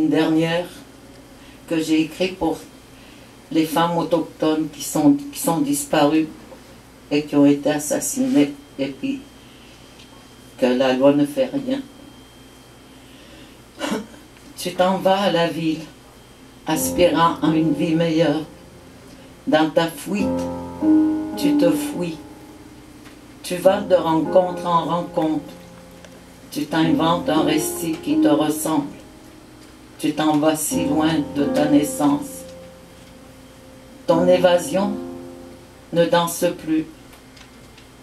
une dernière que j'ai écrite pour les femmes autochtones qui sont disparues et qui ont été assassinées, et puis que la loi ne fait rien. Tu t'en vas à la ville, aspirant à une vie meilleure. Dans ta fuite, tu te fuis. Tu vas de rencontre en rencontre. Tu t'inventes un récit qui te ressemble. Tu t'en vas si loin de ta naissance. Ton évasion ne danse plus.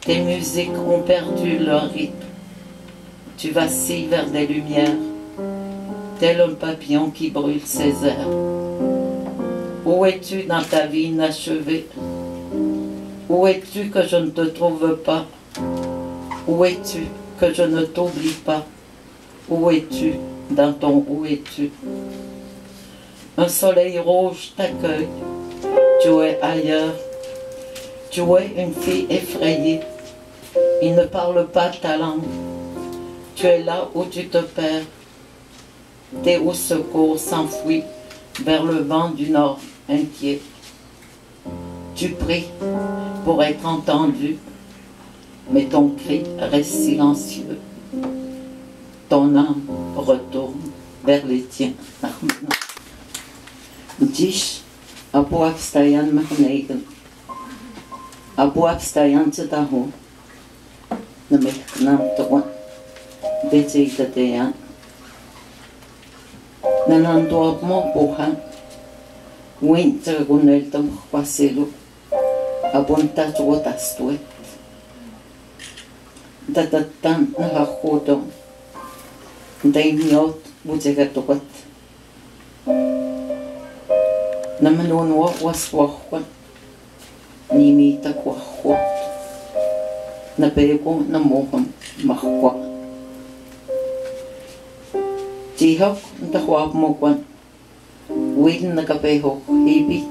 Tes musiques ont perdu leur rythme. Tu vacilles vers des lumières, tel un papillon qui brûle ses airs. Où es-tu dans ta vie inachevée? Où es-tu que je ne te trouve pas? Où es-tu que je ne t'oublie pas? Où es-tu dans ton où es-tu? Un soleil rouge t'accueille, tu es ailleurs. Tu es une fille effrayée, il ne parle pas ta langue. Tu es là où tu te perds. Tes hauts secours s'enfuient vers le vent du nord inquiet. Tu pries pour être entendu, mais ton cri reste silencieux. Ton âme retourne vers les tiens. Dziś abłapstajan machneigen. Abłapstajan cytahu. Namechknam toon. Betsitateyan. Nananduap mo buhan. Winter guneltam kwasilu. Abunta tuotastuet. Datatan nakakodong. Daimyot butegatukat. Namanunwa waswakwan. Nimita kwakot. Nabego namoham makwa. Tihok ntakwap mo kwan. Wil nakapehok hibi.